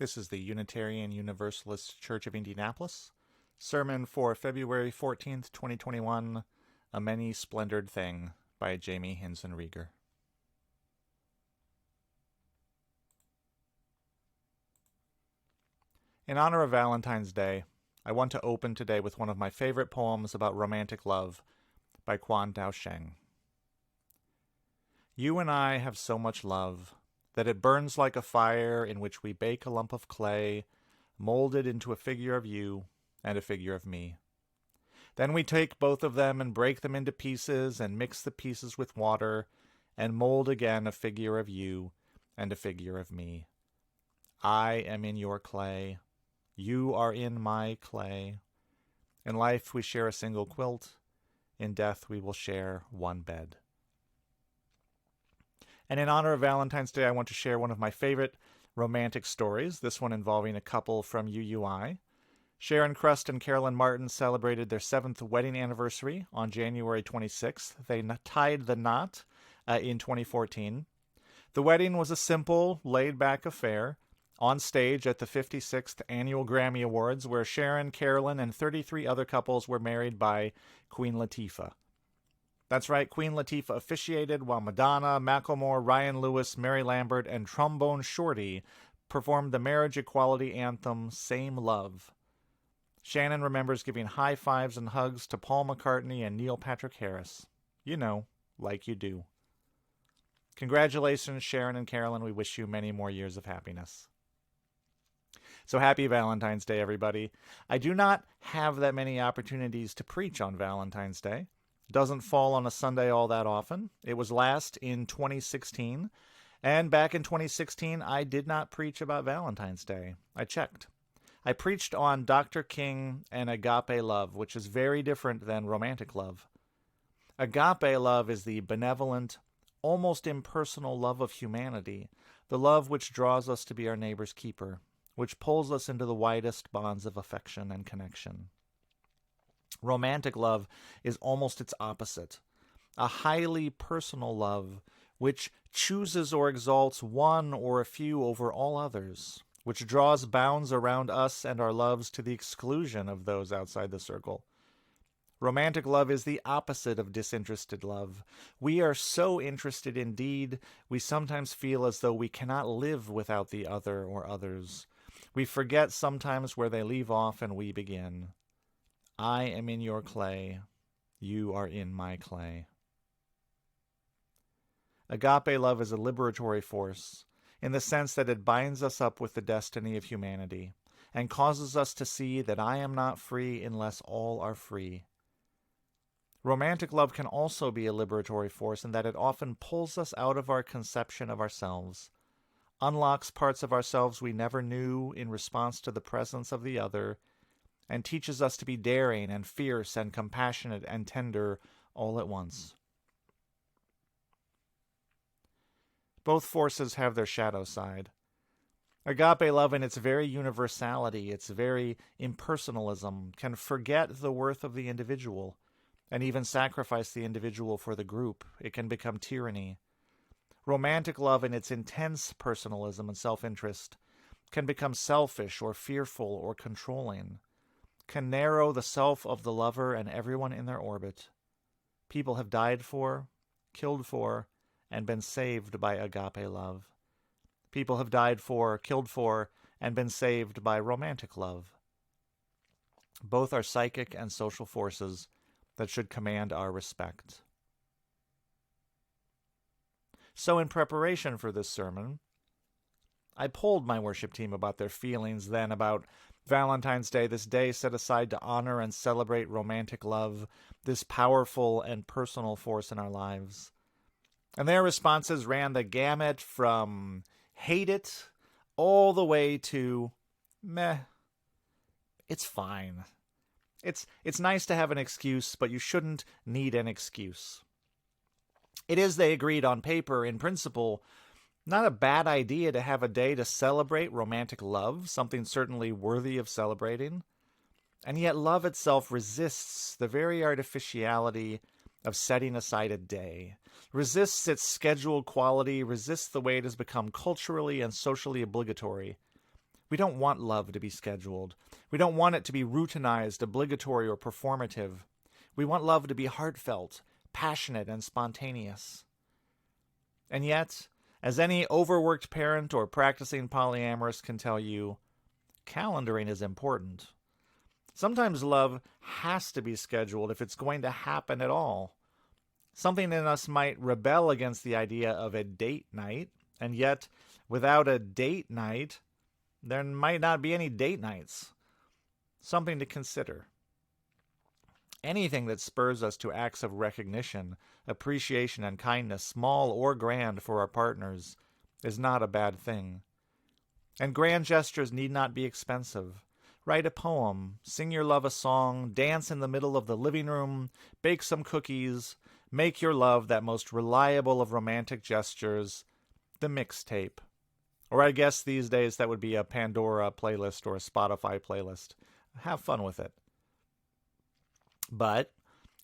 This is the Unitarian Universalist Church of Indianapolis. Sermon for February 14th, 2021, A Many-Splendored Thing by Jamie Hinson-Rieger. In honor of Valentine's Day, I want to open today with one of my favorite poems about romantic love by Quan Dao Sheng. You and I have so much love that it burns like a fire in which we bake a lump of clay, molded into a figure of you and a figure of me. Then we take both of them and break them into pieces and mix the pieces with water and mold again a figure of you and a figure of me. I am in your clay. You are in my clay. In life we share a single quilt. In death we will share one bed. And in honor of Valentine's Day, I want to share one of my favorite romantic stories, this one involving a couple from UUI. Sharon Crust and Carolyn Martin celebrated their 7th wedding anniversary on January 26th. They tied the knot in 2014. The wedding was a simple, laid-back affair on stage at the 56th Annual Grammy Awards, where Sharon, Carolyn, and 33 other couples were married by Queen Latifah. That's right, Queen Latifah officiated while Madonna, Macklemore, Ryan Lewis, Mary Lambert, and Trombone Shorty performed the marriage equality anthem, Same Love. Shannon remembers giving high fives and hugs to Paul McCartney and Neil Patrick Harris. You know, like you do. Congratulations, Sharon and Carolyn. We wish you many more years of happiness. So happy Valentine's Day, everybody. I do not have that many opportunities to preach on Valentine's Day. Doesn't fall on a Sunday all that often. It was last in 2016. And back in 2016, I did not preach about Valentine's Day. I checked. I preached on Dr. King and agape love, which is very different than romantic love. Agape love is the benevolent, almost impersonal love of humanity, the love which draws us to be our neighbor's keeper, which pulls us into the widest bonds of affection and connection. Romantic love is almost its opposite, a highly personal love which chooses or exalts one or a few over all others, which draws bounds around us and our loves to the exclusion of those outside the circle. Romantic love is the opposite of disinterested love. We are so interested indeed, we sometimes feel as though we cannot live without the other or others. We forget sometimes where they leave off and we begin. I am in your clay. You are in my clay. Agape love is a liberatory force in the sense that it binds us up with the destiny of humanity and causes us to see that I am not free unless all are free. Romantic love can also be a liberatory force in that it often pulls us out of our conception of ourselves, unlocks parts of ourselves we never knew in response to the presence of the other, and teaches us to be daring and fierce and compassionate and tender all at once. Both forces have their shadow side. Agape love in its very universality, its very impersonalism, can forget the worth of the individual and even sacrifice the individual for the group. It can become tyranny. Romantic love in its intense personalism and self-interest can become selfish or fearful or controlling, can narrow the self of the lover and everyone in their orbit. People have died for, killed for, and been saved by agape love. People have died for, killed for, and been saved by romantic love. Both are psychic and social forces that should command our respect. So in preparation for this sermon, I polled my worship team about their feelings then about Valentine's Day, this day set aside to honor and celebrate romantic love, this powerful and personal force in our lives. And their responses ran the gamut from hate it all the way to meh, it's fine. It's nice to have an excuse, but you shouldn't need an excuse. It is, they agreed on paper, in principle, not a bad idea to have a day to celebrate romantic love, something certainly worthy of celebrating. And yet love itself resists the very artificiality of setting aside a day, resists its scheduled quality, resists the way it has become culturally and socially obligatory. We don't want love to be scheduled. We don't want it to be routinized, obligatory, or performative. We want love to be heartfelt, passionate, and spontaneous. And yet, as any overworked parent or practicing polyamorous can tell you, calendaring is important. Sometimes love has to be scheduled if it's going to happen at all. Something in us might rebel against the idea of a date night, and yet, without a date night, there might not be any date nights. Something to consider. Anything that spurs us to acts of recognition, appreciation, and kindness, small or grand, for our partners, is not a bad thing. And grand gestures need not be expensive. Write a poem, sing your love a song, dance in the middle of the living room, bake some cookies, make your love that most reliable of romantic gestures, the mixtape. Or I guess these days that would be a Pandora playlist or a Spotify playlist. Have fun with it. But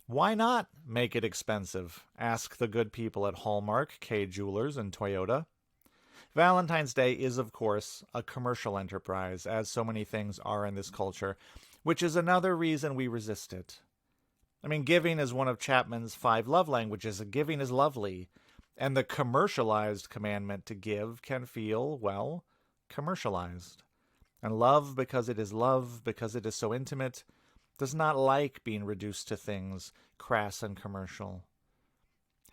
why not make it expensive? Ask the good people at Hallmark, Kay Jewelers, and Toyota. Valentine's Day is, of course, a commercial enterprise, as so many things are in this culture, which is another reason we resist it. I mean, giving is one of Chapman's 5 love languages. Giving is lovely. And the commercialized commandment to give can feel, well, commercialized. And love, because it is so intimate, does not like being reduced to things crass and commercial.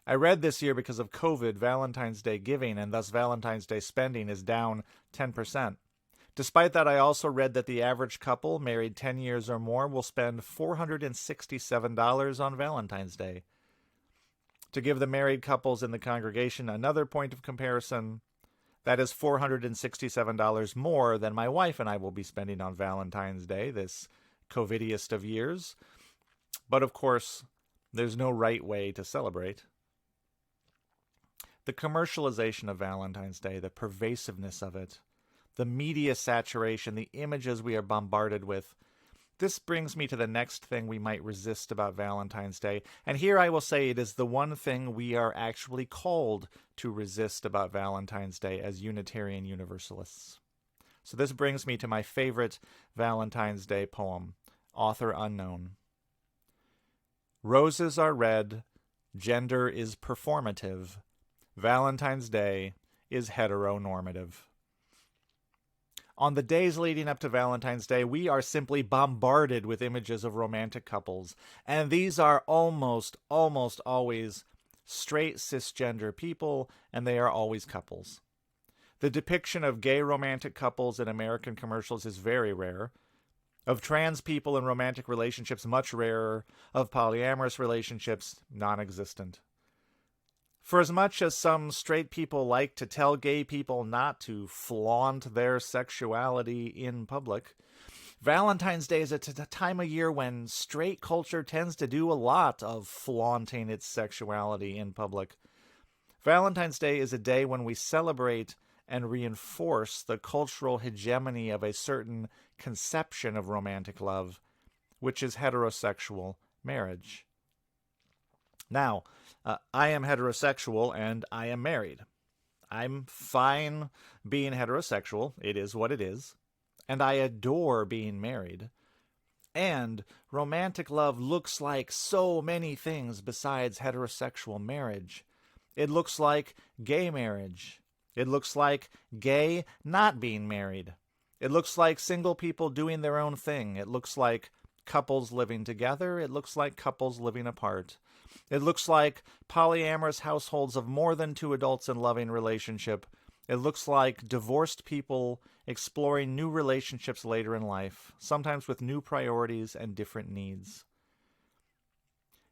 I read this year because of COVID, Valentine's Day giving and thus Valentine's Day spending is down 10%. Despite that, I also read that the average couple married 10 years or more will spend $467 on Valentine's Day. To give the married couples in the congregation another point of comparison, that is $467 more than my wife and I will be spending on Valentine's Day, this COVIDiest of years. But of course, there's no right way to celebrate. The commercialization of Valentine's Day, the pervasiveness of it, the media saturation, the images we are bombarded with, this brings me to the next thing we might resist about Valentine's Day. And here I will say it is the one thing we are actually called to resist about Valentine's Day as Unitarian Universalists. So this brings me to my favorite Valentine's Day poem, author unknown. Roses are red, gender is performative, Valentine's Day is heteronormative. On the days leading up to Valentine's Day, we are simply bombarded with images of romantic couples, and these are almost always straight cisgender people, and they are always couples. The depiction of gay romantic couples in American commercials is very rare. Of trans people in romantic relationships, much rarer. Of polyamorous relationships, non-existent. For as much as some straight people like to tell gay people not to flaunt their sexuality in public, Valentine's Day is a time of year when straight culture tends to do a lot of flaunting its sexuality in public. Valentine's Day is a day when we celebrate and reinforce the cultural hegemony of a certain conception of romantic love, which is heterosexual marriage. Now, I am heterosexual and I am married. I'm fine being heterosexual. It is what it is. And I adore being married. And romantic love looks like so many things besides heterosexual marriage. It looks like gay marriage. It looks like gay not being married. It looks like single people doing their own thing. It looks like couples living together. It looks like couples living apart. It looks like polyamorous households of more than 2 adults in loving relationship. It looks like divorced people exploring new relationships later in life, sometimes with new priorities and different needs.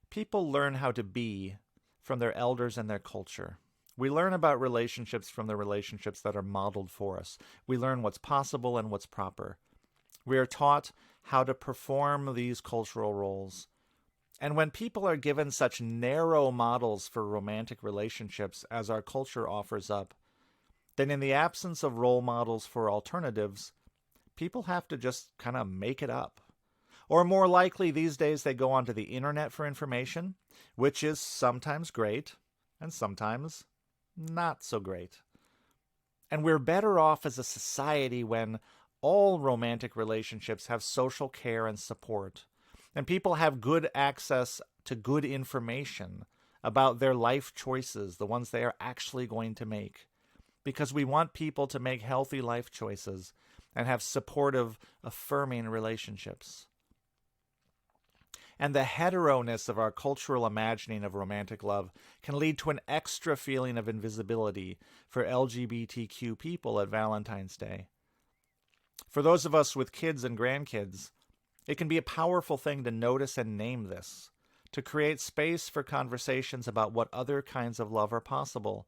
People learn how to be from their elders and their culture. We learn about relationships from the relationships that are modeled for us. We learn what's possible and what's proper. We are taught how to perform these cultural roles. And when people are given such narrow models for romantic relationships as our culture offers up, then in the absence of role models for alternatives, people have to just kind of make it up. Or more likely, these days they go onto the internet for information, which is sometimes great and sometimes not so great. And we're better off as a society when all romantic relationships have social care and support, and people have good access to good information about their life choices, the ones they are actually going to make, because we want people to make healthy life choices and have supportive, affirming relationships. And the hetero-ness of our cultural imagining of romantic love can lead to an extra feeling of invisibility for LGBTQ people at Valentine's Day. For those of us with kids and grandkids, it can be a powerful thing to notice and name this, to create space for conversations about what other kinds of love are possible,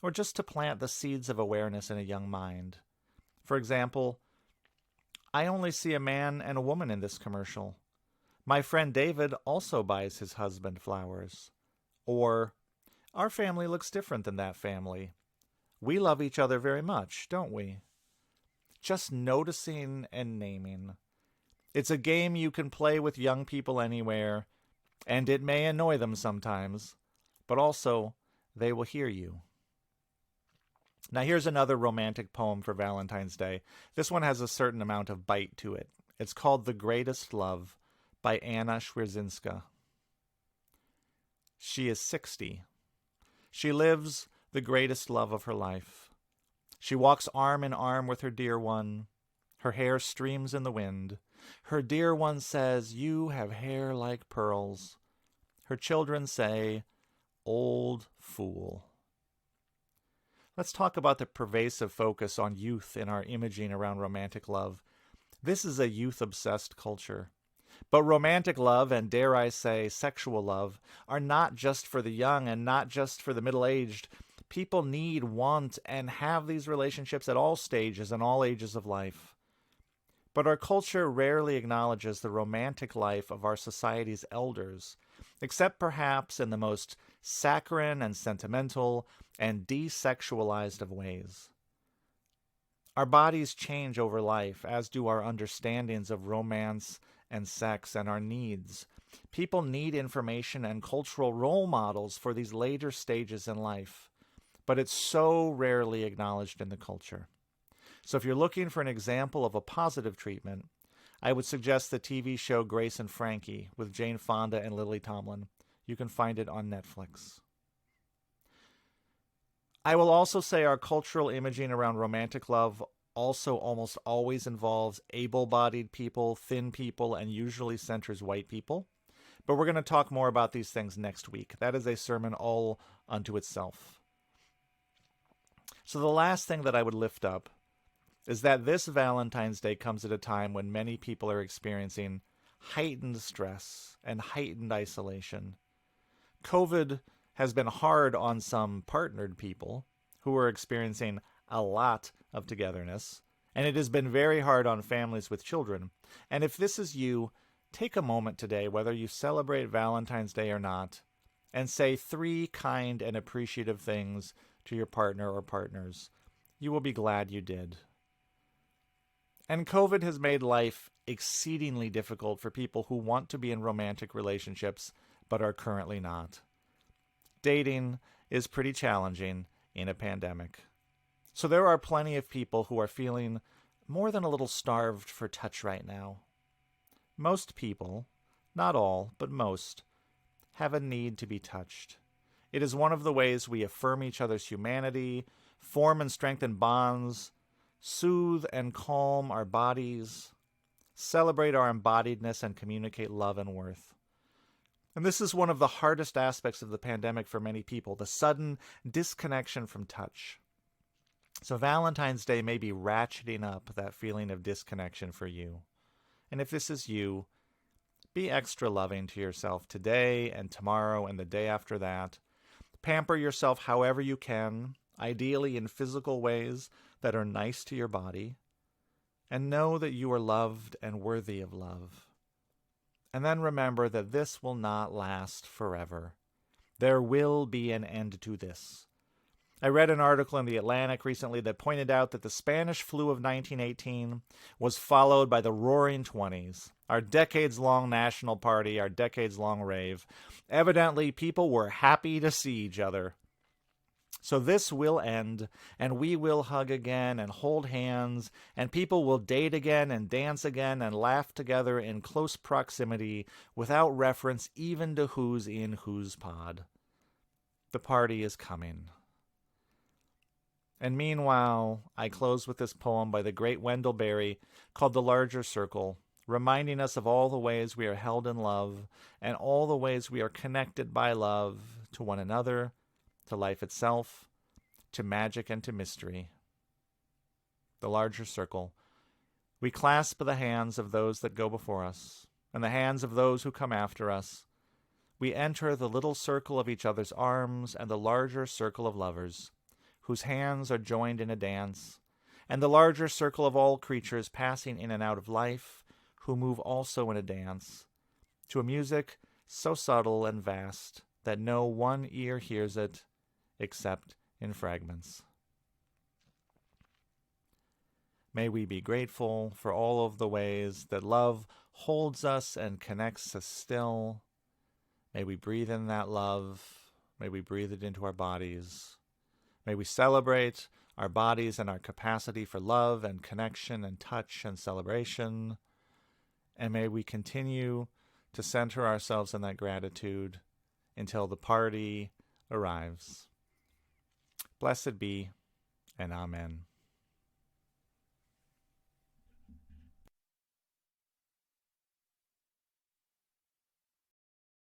or just to plant the seeds of awareness in a young mind. For example, I only see a man and a woman in this commercial. My friend David also buys his husband flowers. Or, our family looks different than that family. We love each other very much, don't we? Just noticing and naming. It's a game you can play with young people anywhere, and it may annoy them sometimes, but also they will hear you. Now here's another romantic poem for Valentine's Day. This one has a certain amount of bite to it. It's called The Greatest Love by Anna Schwierzinska. She is 60. She lives the greatest love of her life. She walks arm in arm with her dear one. Her hair streams in the wind. Her dear one says, "You have hair like pearls." Her children say, "Old fool." Let's talk about the pervasive focus on youth in our imaging around romantic love. This is a youth-obsessed culture. But romantic love, and dare I say sexual love, are not just for the young and not just for the middle-aged. People need, want, and have these relationships at all stages and all ages of life. But our culture rarely acknowledges the romantic life of our society's elders, except perhaps in the most saccharine and sentimental and desexualized of ways. Our bodies change over life, as do our understandings of romance and sex and our needs. People need information and cultural role models for these later stages in life, but it's so rarely acknowledged in the culture. So if you're looking for an example of a positive treatment, I would suggest the TV show Grace and Frankie with Jane Fonda and Lily Tomlin. You can find it on Netflix. I will also say our cultural imaging around romantic love also almost always involves able-bodied people, thin people, and usually centers white people. But we're going to talk more about these things next week. That is a sermon all unto itself. So the last thing that I would lift up is that this Valentine's Day comes at a time when many people are experiencing heightened stress and heightened isolation. COVID has been hard on some partnered people who are experiencing a lot of togetherness, and it has been very hard on families with children. And if this is you, take a moment today, whether you celebrate Valentine's Day or not, and say 3 kind and appreciative things to your partner or partners. You will be glad you did. And COVID has made life exceedingly difficult for people who want to be in romantic relationships but are currently not. Dating is pretty challenging in a pandemic. So there are plenty of people who are feeling more than a little starved for touch right now. Most people, not all, but most, have a need to be touched. It is one of the ways we affirm each other's humanity, form and strengthen bonds, soothe and calm our bodies, celebrate our embodiedness, and communicate love and worth. And this is one of the hardest aspects of the pandemic for many people, the sudden disconnection from touch. So Valentine's Day may be ratcheting up that feeling of disconnection for you. And if this is you, be extra loving to yourself today and tomorrow and the day after that. Pamper yourself however you can, ideally in physical ways that are nice to your body. And know that you are loved and worthy of love. And then remember that this will not last forever. There will be an end to this. I read an article in The Atlantic recently that pointed out that the Spanish flu of 1918 was followed by the Roaring Twenties, our decades-long national party, our decades-long rave. Evidently, people were happy to see each other. So this will end, and we will hug again and hold hands, and people will date again and dance again and laugh together in close proximity without reference even to who's in whose pod. The party is coming. And meanwhile, I close with this poem by the great Wendell Berry called The Larger Circle, reminding us of all the ways we are held in love and all the ways we are connected by love to one another, to life itself, to magic and to mystery. The larger circle. We clasp the hands of those that go before us, and the hands of those who come after us. We enter the little circle of each other's arms and the larger circle of lovers, whose hands are joined in a dance, and the larger circle of all creatures passing in and out of life, who move also in a dance, to a music so subtle and vast that no one ear hears it, except in fragments. May we be grateful for all of the ways that love holds us and connects us still. May we breathe in that love. May we breathe it into our bodies. May we celebrate our bodies and our capacity for love and connection and touch and celebration. And may we continue to center ourselves in that gratitude until the party arrives. Blessed be, and amen.